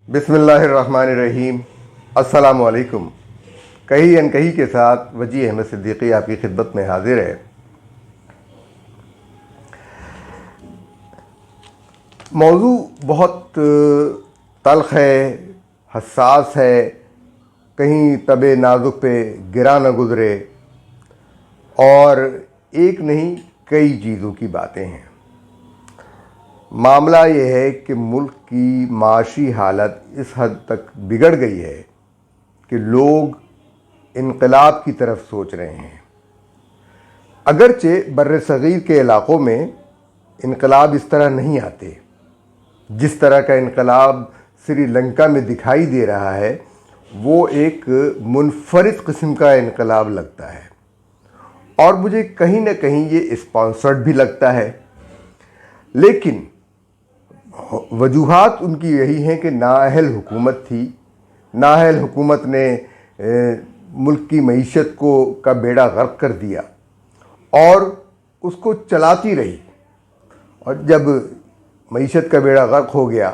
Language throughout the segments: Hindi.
बिस्मिल्लाहिर्रहमानिर्रहीम। अस्सलामु अलैकुम। कही अनकही के साथ वजी अहमद सिद्दीकी आपकी खिदमत में हाजिर है। मौजू बहुत तल्ख़ है, हसास है, कहीं तबे नाजुक पे गिरा न गुज़रे, और एक नहीं कई चीज़ों की बातें हैं। मामला ये है कि मुल्क की माशी हालत इस हद तक बिगड़ गई है कि लोग इनकलाब की तरफ सोच रहे हैं। अगरचे बर्र सग़ीर के इलाक़ों में इनकलाब इस तरह नहीं आते, जिस तरह का इनकलाब श्रीलंका में दिखाई दे रहा है वो एक मुनफरिद किस्म का इनकलाब लगता है, और मुझे कहीं ना कहीं ये स्पॉन्सर्ड भी लगता है। लेकिन वजूहात उनकी यही हैं कि नाअहल हुकूमत थी, नाअहल हुकूमत ने मुल्क की मईशत को का बेड़ा गर्क कर दिया और उसको चलाती रही, और जब मईशत का बेड़ा गर्क हो गया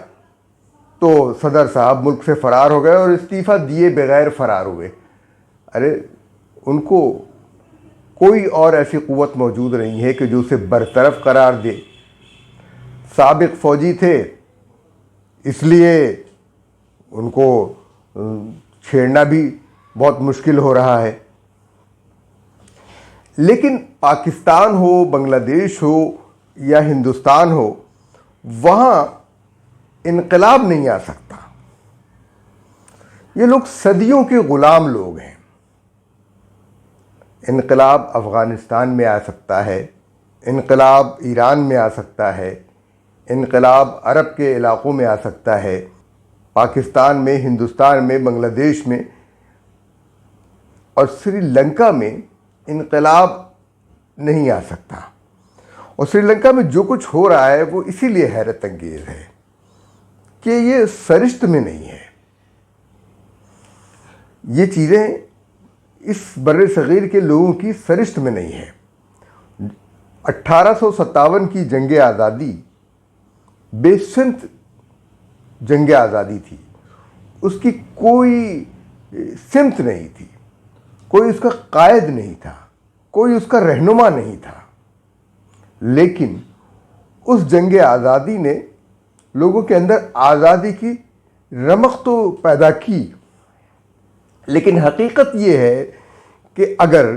तो सदर साहब मुल्क से फ़रार हो गए और इस्तीफ़ा दिए बगैर फ़रार हुए। अरे, उनको कोई और ऐसी क़ुव्वत मौजूद नहीं है कि जो उसे बरतरफ करार दे। साबिक़ फ़ौजी थे, इसलिए उनको छेड़ना भी बहुत मुश्किल हो रहा है। लेकिन पाकिस्तान हो, बांग्लादेश हो या हिंदुस्तान हो, वहाँ इनकलाब नहीं आ सकता। ये लोग सदियों के ग़ुलाम लोग हैं। इनकलाब अफ़गानिस्तान में आ सकता है, इनकलाब ईरान में आ सकता है, इनकलाब अरब के इलाक़ों में आ सकता है, पाकिस्तान में, हिंदुस्तान में, बांग्लादेश में और श्रीलंका में इनकलाब नहीं आ सकता। और श्रीलंका में जो कुछ हो रहा है वो इसीलिए हैरत अंगेज़ है कि ये सरिश्त में नहीं है। ये चीज़ें इस बर्रे सग़ीर के लोगों की सरिश्त में नहीं है। 1857 की जंग आज़ादी बेसिमत जंग आज़ादी थी, उसकी कोई सिमत नहीं थी, कोई उसका कायद नहीं था, कोई उसका रहनुमा नहीं था। लेकिन उस जंग आज़ादी ने लोगों के अंदर आज़ादी की रमक तो पैदा की, लेकिन हकीकत ये है कि अगर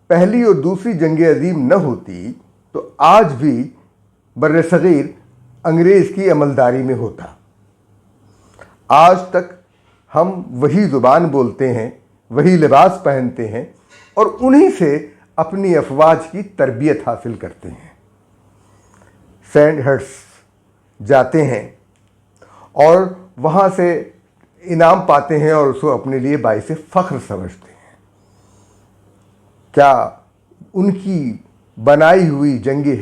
पहली और दूसरी जंग अज़ीम न होती तो आज भी बर्रे सग़ीर अंग्रेज़ की अमलदारी में होता। आज तक हम वही ज़ुबान बोलते हैं, वही लिबास पहनते हैं और उन्हीं से अपनी अफवाज की तरबियत हासिल करते हैं। सैंडहर्स्ट जाते हैं और वहाँ से इनाम पाते हैं और उसको अपने लिए बाइसे फ़ख्र समझते हैं। क्या उनकी बनाई हुई जंग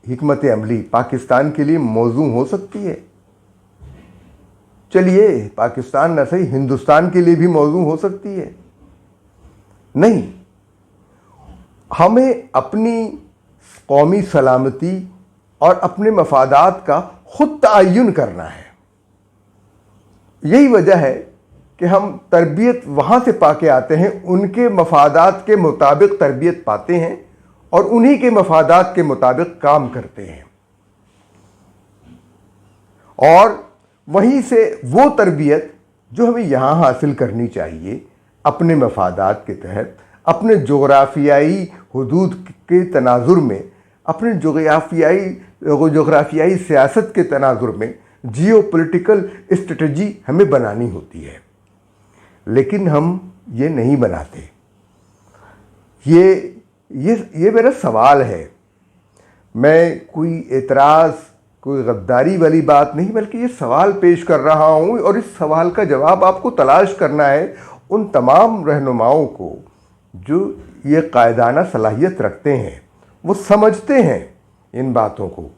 हिकमत अमली पाकिस्तान के लिए मौजू हो सकती है? चलिए, पाकिस्तान न सही, हिंदुस्तान के लिए भी मौजू हो सकती है। नहीं, हमें अपनी कौमी सलामती और अपने मफादात का खुद तयन करना है। यही वजह है कि हम तरबियत वहाँ से पाके आते हैं, उनके मफादात के मुताबिक तरबियत पाते हैं और उन्हीं के मफादात के मुताबिक काम करते हैं, और वहीं से वो तरबियत जो हमें यहाँ हासिल करनी चाहिए अपने मफादात के तहत, अपने जोग्राफियाई हुदूद के तनाजुर में, अपने जोग्राफियाई सियासत के तनाजुर में जियो पॉलिटिकल स्ट्रेटजी हमें बनानी होती है। लेकिन हम ये नहीं बनाते। ये मेरा सवाल है। मैं कोई एतराज़, कोई गद्दारी वाली बात नहीं, बल्कि ये सवाल पेश कर रहा हूँ, और इस सवाल का जवाब आपको तलाश करना है उन तमाम रहनुमाओं को जो ये कायदाना सलाहियत रखते हैं, वो समझते हैं इन बातों को,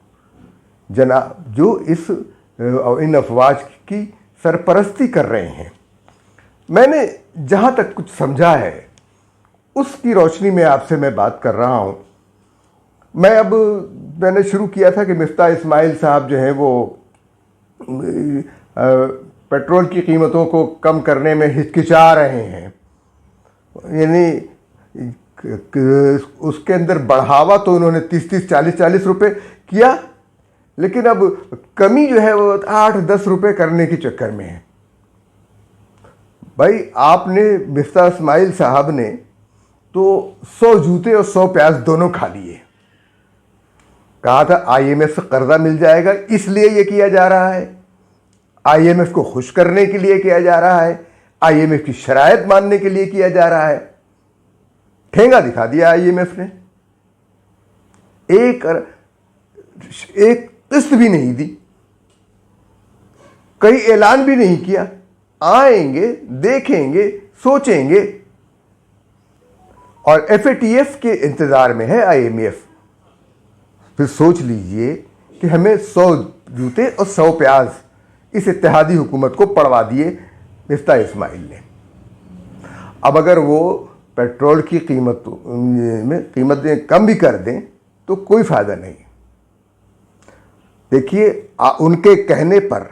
जो इन अफवाज की सरपरस्ती कर रहे हैं। मैंने जहाँ तक कुछ समझा है उसकी रोशनी में आपसे मैं बात कर रहा हूँ। मैंने शुरू किया था कि मिफ्ता इस्माइल साहब जो हैं वो पेट्रोल की कीमतों को कम करने में हिचकिचा रहे हैं, यानी उसके अंदर बढ़ावा तो उन्होंने 30-30, 40-40 रुपए किया, लेकिन अब कमी जो है वो 8-10 रुपए करने के चक्कर में है। भाई आपने, मिफ्ता इस्माइल साहब ने तो 100 जूते और 100 प्याज दोनों खा लिए। कहा था आईएमएफ से कर्जा मिल जाएगा, इसलिए ये किया जा रहा है, आईएमएफ को खुश करने के लिए किया जा रहा है, आईएमएफ की शरायत मानने के लिए किया जा रहा है। ठेंगा दिखा दिया आईएमएफ ने, एक किस्त भी नहीं दी, कई ऐलान भी नहीं किया, आएंगे, देखेंगे, सोचेंगे, और एफएटीएफ के इंतजार में है आईएमएफ। फिर सोच लीजिए कि हमें 100 जूते और 100 प्याज इस इत्तेहादी हुकूमत को पड़वा दिए मिफ्ता इस्माइल ने। अब अगर वो पेट्रोल की कीमतें कम भी कर दें तो कोई फ़ायदा नहीं। देखिए, उनके कहने पर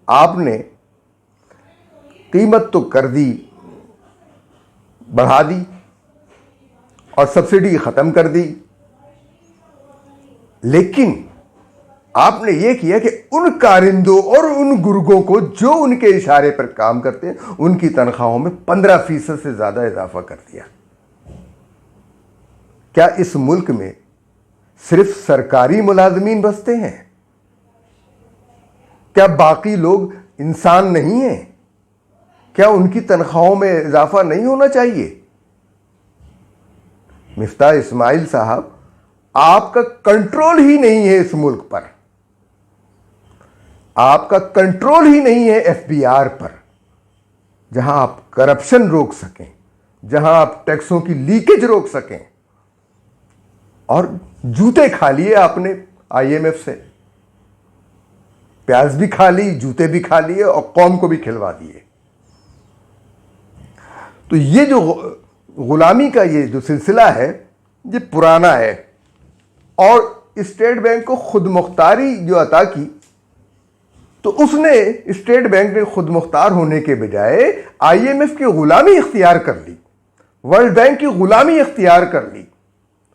आपने कीमत तो कर दी, बढ़ा दी और सब्सिडी ख़त्म कर दी, लेकिन आपने ये किया कि उन कारिंदों और उन गुर्गों को जो उनके इशारे पर काम करते हैं, उनकी तनख्वाहों में 15% से ज़्यादा इजाफा कर दिया। क्या इस मुल्क में सिर्फ सरकारी मुलाजमीन बसते हैं? क्या बाकी लोग इंसान नहीं हैं? क्या उनकी तनख्वाहों में इजाफा नहीं होना चाहिए? मिफ्ता इस्माइल साहब, आपका कंट्रोल ही नहीं है इस मुल्क पर, आपका कंट्रोल ही नहीं है एफबीआर पर, जहां आप करप्शन रोक सकें, जहां आप टैक्सों की लीकेज रोक सकें। और जूते खा लिए आपने आईएमएफ से, प्याज भी खा ली, जूते भी खा लिए और कौम को भी खिलवा दिए। तो ये जो गुलामी का ये जो सिलसिला है, ये पुराना है। और स्टेट बैंक को खुद मुख्तारी जो अता की, तो उसने, स्टेट बैंक ने खुद मुख्तार होने के बजाय आईएमएफ की गुलामी इख्तियार कर ली, वर्ल्ड बैंक की गुलामी इख्तियार कर ली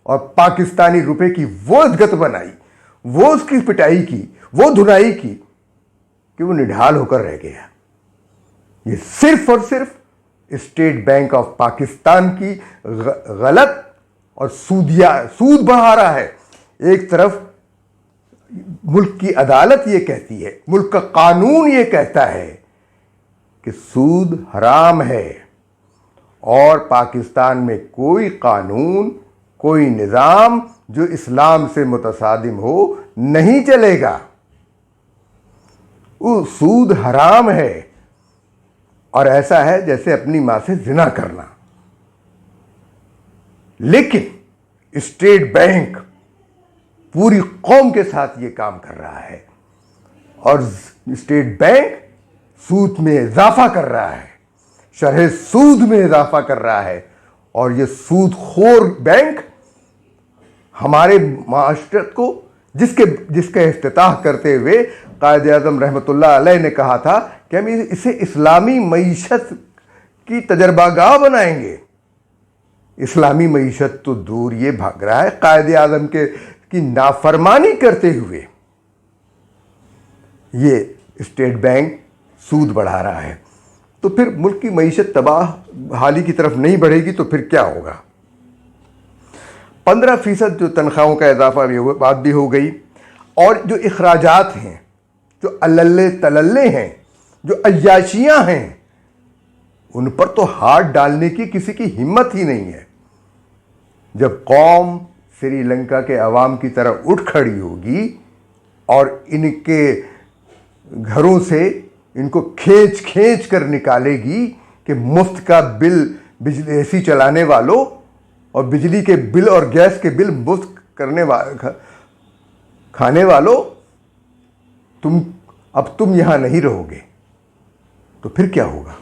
और पाकिस्तानी रुपए की वो इज्जत बनाई, वो उसकी पिटाई की, वो धुनाई की कि वो निढाल होकर रह गया। ये सिर्फ और सिर्फ स्टेट बैंक ऑफ पाकिस्तान की गलत और सूद बढ़ा रहा है। एक तरफ मुल्क की अदालत ये कहती है, मुल्क का कानून ये कहता है कि सूद हराम है, और पाकिस्तान में कोई कानून, कोई निज़ाम जो इस्लाम से मुतसादिम हो नहीं चलेगा। वो सूद हराम है, और ऐसा है जैसे अपनी मां से जिना करना। लेकिन स्टेट बैंक पूरी कौम के साथ ये काम कर रहा है, और स्टेट बैंक सूद में इजाफा कर रहा है, शरह सूद में इजाफा कर रहा है। और ये सूदखोर बैंक हमारे माशरत को, जिसके इफ्तिताह करते हुए कायद-ए-आज़म रहमतुल्लाह अलैह ने कहा था कि हम इसे इस्लामी मईशत की तजर्बागाह बनाएंगे। इस्लामी मईशत तो दूर, ये भाग रहा है कायद-ए-आज़म की नाफरमानी करते हुए। ये स्टेट बैंक सूद बढ़ा रहा है, तो फिर मुल्क की मईशत तबाह हाली की तरफ नहीं बढ़ेगी तो फिर क्या होगा? 15% जो तनख्वाहों का इजाफा भी हुआ, बात भी हो गई। और जो अखराजात हैं, जो अल्लल्ले तलल्ले हैं, जो अय्याशियाँ हैं, उन पर तो हाथ डालने की किसी की हिम्मत ही नहीं है। जब कौम श्रीलंका के अवाम की तरह उठ खड़ी होगी और इनके घरों से इनको खींच खींच कर निकालेगी कि मुफ्त का बिल बिजली एसी चलाने वालों और बिजली के बिल और गैस के बिल मुफ्त करने खाने वालों, तुम यहां नहीं रहोगे, तो फिर क्या होगा?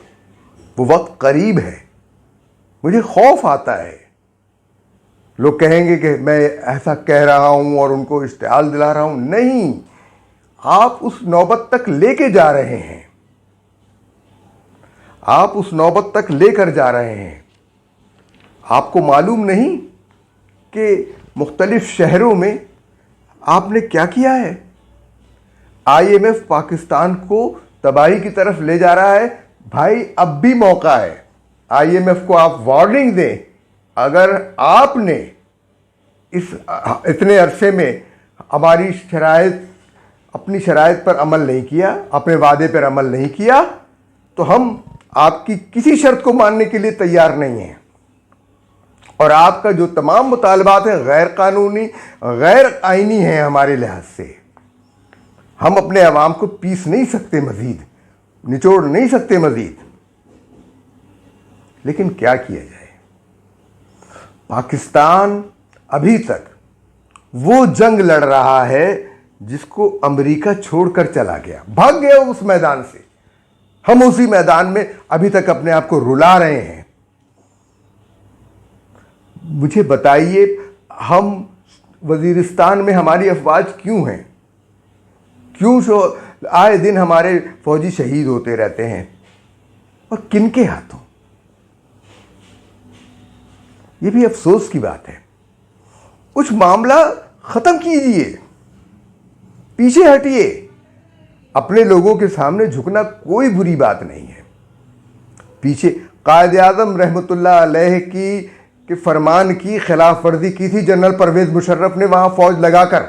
वो वक्त करीब है। मुझे खौफ आता है, लोग कहेंगे कि मैं ऐसा कह रहा हूं और उनको इश्तिहाल दिला रहा हूं। नहीं, आप उस नौबत तक लेके जा रहे हैं। आप उस नौबत तक लेकर जा रहे हैं। आपको मालूम नहीं कि मुख्तलिफ शहरों में आपने क्या किया है? IMF पाकिस्तान को तबाही की तरफ ले जा रहा है। भाई, अब भी मौका है। IMF को आप वार्निंग दें। अगर आपने इतने अरसे में हमारी शराइत, अपनी शराइत पर अमल नहीं किया, अपने वादे पर अमल नहीं किया, तो हम आपकी किसी शर्त को मानने के लिए तैयार नहीं हैं। और आपका जो तमाम मुतालबात हैं गैर कानूनी, गैर आईनी हैं हमारे लिहाज से। हम अपने अवाम को पीस नहीं सकते, मजीद निचोड़ नहीं सकते मजीद। लेकिन क्या किया जाए? पाकिस्तान अभी तक वो जंग लड़ रहा है जिसको अमेरिका छोड़कर चला गया, भाग गया उस मैदान से। हम उसी मैदान में अभी तक अपने आप को रुला रहे हैं। मुझे बताइए, हम वजीरिस्तान में हमारी अफवाज क्यों हैं? क्यों आए दिन हमारे फौजी शहीद होते रहते हैं? और किनके हाथों? यह भी अफसोस की बात है। कुछ मामला खत्म कीजिए, पीछे हटिए। अपने लोगों के सामने झुकना कोई बुरी बात नहीं है। पीछे कायद-ए-आज़म रहमतुल्लाह अलैह के फरमान की खिलाफ वर्जी की थी जनरल परवेज मुशर्रफ ने वहां फौज लगाकर।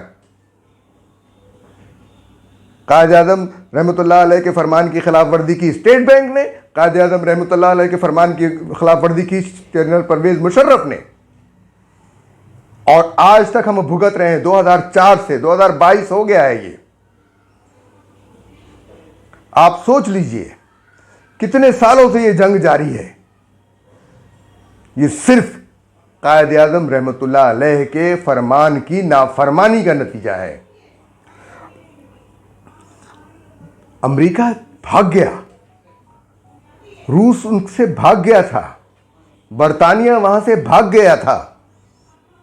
कायद-ए-आज़म रहमतुल्लाह अलैह के फरमान की खिलाफ वर्जी की स्टेट बैंक ने, कायद-ए-आज़म रहमतुल्लाह अलैह के फरमान की खिलाफ वर्जी की जनरल परवेज मुशर्रफ ने। और आज तक हम भुगत रहे हैं। 2004 से 2022 हो गया है ये। आप सोच लीजिए कितने सालों से ये जंग जारी है। ये सिर्फ कायद-ए-आज़म रहमतुल्लाह अलैह के फरमान की नाफरमानी का नतीजा है। अमेरिका भाग गया, रूस उनसे भाग गया था, बरतानिया वहां से भाग गया था।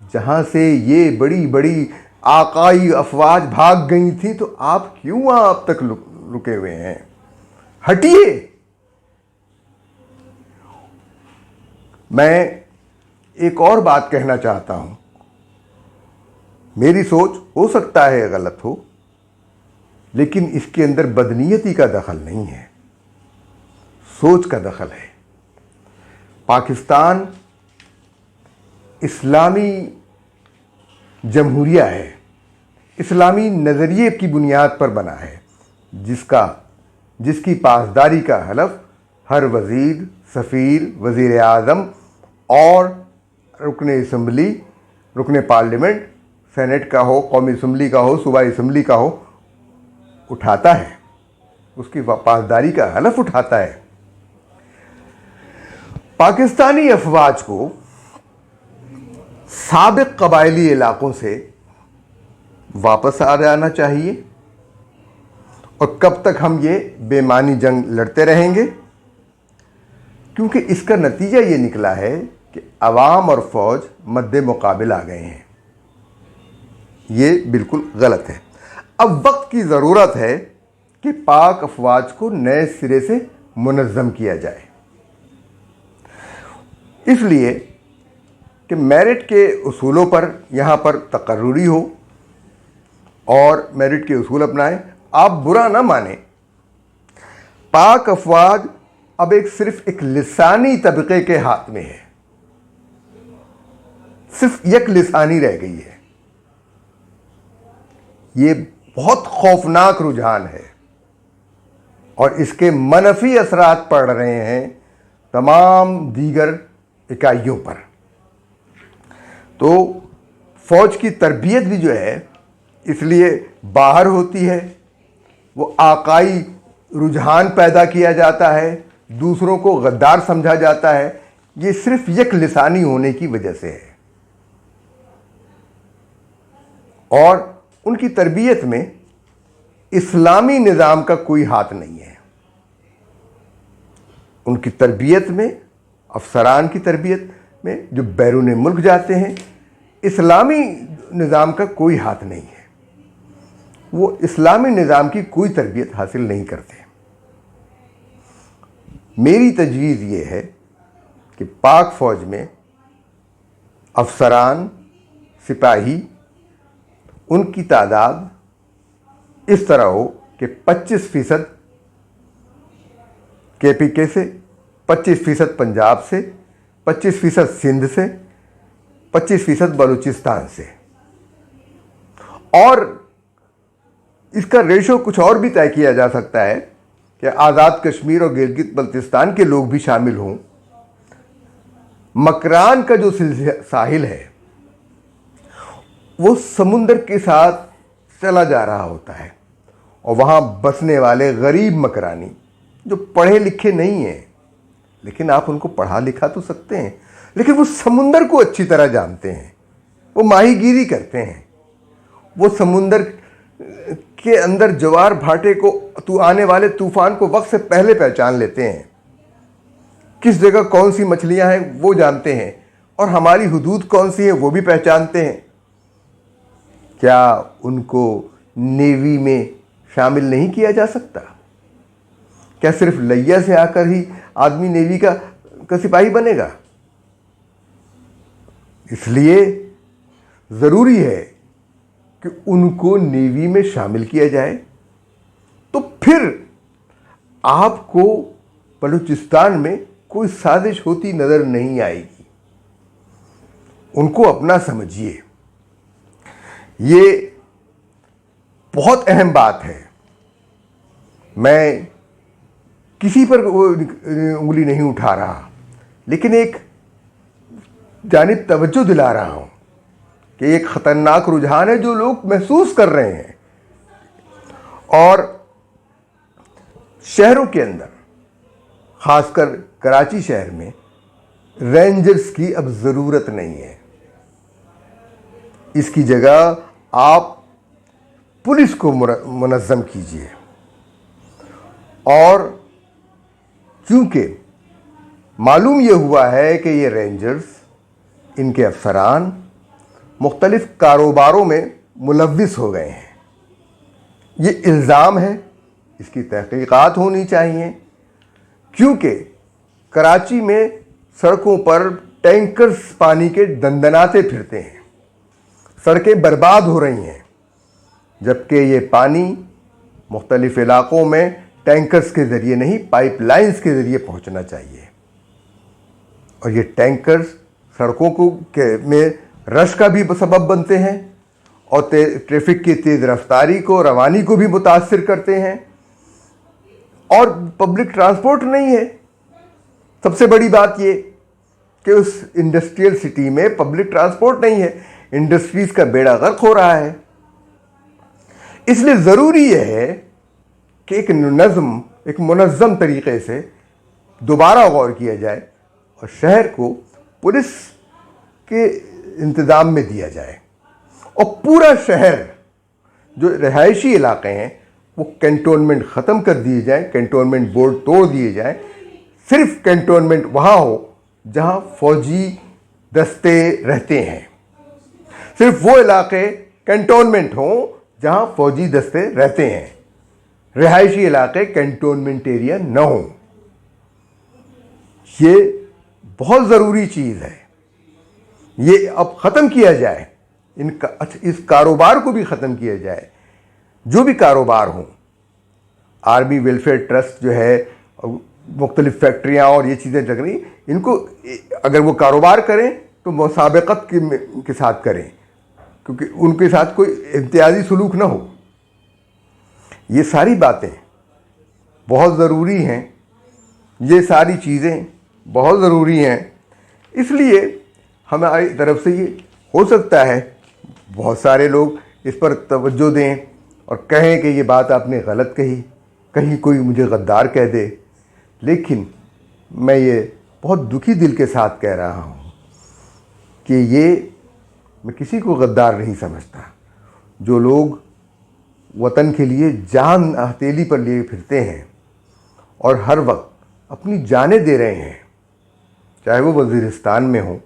जहां से ये बड़ी बड़ी आकाई अफवाज भाग गई थी, तो आप क्यों वहां अब तक रुके हुए हैं? हटिए। मैं एक और बात कहना चाहता हूं। मेरी सोच हो सकता है गलत हो, लेकिन इसके अंदर बदनीयती का दखल नहीं है, सोच का दखल है। पाकिस्तान इस्लामी जमहूरिया है, इस्लामी नज़रिए की बुनियाद पर बना है, जिसकी पासदारी का हलफ हर वज़ीर, सफ़ीर, वज़ीर आज़म और रुकने असम्बली, रुकने पार्लियामेंट, सेनेट का हो, कौमी असम्बली का हो, सूबाई असम्बली का हो, उठाता है। उसकी पासदारी का हलफ उठाता है। पाकिस्तानी अफवाज को साबिक कबायली इलाकों से वापस आ जाना चाहिए। और कब तक हम ये बेमानी जंग लड़ते रहेंगे? क्योंकि इसका नतीजा ये निकला है कि अवाम और फौज मद्दे मुकाबिल आ गए हैं। ये बिल्कुल गलत है। अब वक्त की ज़रूरत है कि पाक अफवाज को नए सिरे से मुनज़्ज़म किया जाए। इसलिए कि मेरिट के उसूलों पर यहाँ पर तकर्रुरी हो और मेरिट के उसूल अपनाएं। आप बुरा ना माने, पाक अफवाज अब सिर्फ एक लिसानी तबके के हाथ में है, सिर्फ एक लिसानी रह गई है। ये बहुत खौफनाक रुझान है और इसके मनफी असरात पड़ रहे हैं तमाम दीगर इकाइयों पर। तो फौज की तरबियत भी जो है इसलिए बाहर होती है, वो आकाई रुझान पैदा किया जाता है, दूसरों को गद्दार समझा जाता है। ये सिर्फ एक लिसानी होने की वजह से है। और उनकी तरबियत में इस्लामी निज़ाम का कोई हाथ नहीं है। उनकी तरबियत में, अफसरान की तरबियत में जो बैरून मुल्क जाते हैं, इस्लामी निज़ाम का कोई हाथ नहीं है। वो इस्लामी निज़ाम की कोई तरबियत हासिल नहीं करते। मेरी तजवीज़ ये है कि पाक फ़ौज में अफसरान, सिपाही, उनकी तादाद इस तरह हो कि 25% KPK से, 25% पंजाब से, 25% सिंध से, 25% बलूचिस्तान से, और इसका रेशो कुछ और भी तय किया जा सकता है कि आज़ाद कश्मीर और गिलगित बल्तिस्तान के लोग भी शामिल हों। मकरान का जो साहिल है वो समुंदर के साथ चला जा रहा होता है, और वहाँ बसने वाले गरीब मकरानी जो पढ़े लिखे नहीं हैं, लेकिन आप उनको पढ़ा लिखा तो सकते हैं, लेकिन वो समुंदर को अच्छी तरह जानते हैं, वो माहीगीरी करते हैं, वो समुंदर के अंदर ज्वार भाटे को, आने वाले तूफान को वक्त से पहले पहचान लेते हैं, किस जगह कौन सी मछलियां हैं वो जानते हैं, और हमारी हुदूद कौन सी है वो भी पहचानते हैं। क्या उनको नेवी में शामिल नहीं किया जा सकता? क्या सिर्फ लैया से आकर ही आदमी नेवी का सिपाही बनेगा? इसलिए ज़रूरी है कि उनको नेवी में शामिल किया जाए, तो फिर आपको बलूचिस्तान में कोई साजिश होती नज़र नहीं आएगी। उनको अपना समझिए। ये बहुत अहम बात है। मैं किसी पर उंगली नहीं उठा रहा, लेकिन एक जानिब तवज्जो दिला रहा हूँ कि एक ख़तरनाक रुझान है जो लोग महसूस कर रहे हैं। और शहरों के अंदर, ख़ासकर कराची शहर में, रेंजर्स की अब ज़रूरत नहीं है। इसकी जगह आप पुलिस को मुनज़्ज़म कीजिए। और क्योंकि मालूम ये हुआ है कि ये रेंजर्स, इनके अफसरान मुख्तलिफ़ कारोबारों में मुलव्विस हो गए हैं, ये इल्ज़ाम है, इसकी तहक़ीक़ात होनी चाहिए। क्योंकि कराची में सड़कों पर टैंकर्स पानी के दंदनाते फिरते हैं, सड़कें बर्बाद हो रही हैं, जबकि ये पानी मुख्तलिफ़ इलाक़ों में टैंकर्स के ज़रिए नहीं, पाइपलाइंस के ज़रिए पहुंचना चाहिए। और ये टैंकर्स सड़कों में रश का भी सबब बनते हैं, और ट्रैफिक की तेज़ रफ्तारी को, रवानी को भी मुतासिर करते हैं। और पब्लिक ट्रांसपोर्ट नहीं है। सबसे बड़ी बात ये कि उस इंडस्ट्रियल सिटी में पब्लिक ट्रांसपोर्ट नहीं है, इंडस्ट्रीज़ का बेड़ा गर्क हो रहा है। इसलिए ज़रूरी यह है कि एक मुनज़्ज़म तरीक़े से दोबारा गौर किया जाए और शहर को पुलिस के इंतज़ाम में दिया जाए, और पूरा शहर, जो रिहायशी इलाक़े हैं, वो कैंटोनमेंट ख़त्म कर दिए जाए, कैंटोनमेंट बोर्ड तोड़ दिए जाए। सिर्फ कैंटोनमेंट वहाँ हो जहाँ फ़ौजी दस्ते रहते हैं, सिर्फ वो इलाक़े कैंटोनमेंट हों जहाँ फ़ौजी दस्ते रहते हैं, रिहायशी इलाक़े कैंटोनमेंट एरिया न हों। ये बहुत ज़रूरी चीज़ है, ये अब ख़त्म किया जाए। इस कारोबार को भी ख़त्म किया जाए। जो भी कारोबार हों, आर्मी वेलफेयर ट्रस्ट जो है, मुख्तलिफ़ फैक्ट्रियाँ और ये चीज़ें लग रही, इनको अगर वो कारोबार करें तो मुसाबक़त के साथ करें, क्योंकि उनके साथ कोई इम्तियाजी सलूक ना हो। ये सारी बातें बहुत ज़रूरी हैं, ये सारी चीज़ें बहुत ज़रूरी हैं। इसलिए हमारी तरफ से ये हो सकता है बहुत सारे लोग इस पर तवज्जो दें और कहें कि ये बात आपने गलत कही, कहीं कोई मुझे गद्दार कह दे, लेकिन मैं ये बहुत दुखी दिल के साथ कह रहा हूँ कि मैं किसी को गद्दार नहीं समझता। जो लोग वतन के लिए जान हथेली पर लिए फिरते हैं और हर वक्त अपनी जानें दे रहे हैं, चाहे वो वज़ीरिस्तान में हो,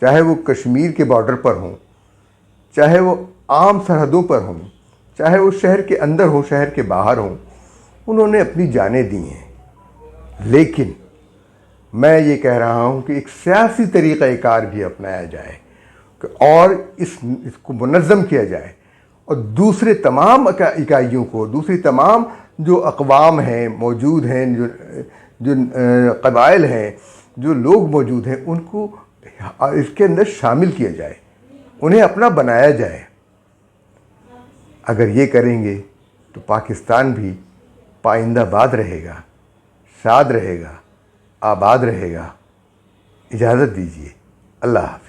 चाहे वो कश्मीर के बॉर्डर पर हों, चाहे वो आम सरहदों पर हों, चाहे वो शहर के अंदर हो, शहर के बाहर हों, उन्होंने अपनी जानें दी हैं। लेकिन मैं ये कह रहा हूँ कि एक सियासी तरीक़ाकार भी अपनाया जाए और इसको मुनज़्ज़म किया जाए, और दूसरे तमाम इकाइयों को, दूसरी तमाम जो अक़वाम हैं मौजूद हैं, जो क़बाइल हैं, जो लोग मौजूद हैं, उनको इसके अंदर शामिल किया जाए, उन्हें अपना बनाया जाए। अगर ये करेंगे तो पाकिस्तान भी पाइंदाबाद रहेगा, शाद रहेगा, आबाद रहेगा। इजाज़त दीजिए। अल्लाह हाफ़िज़।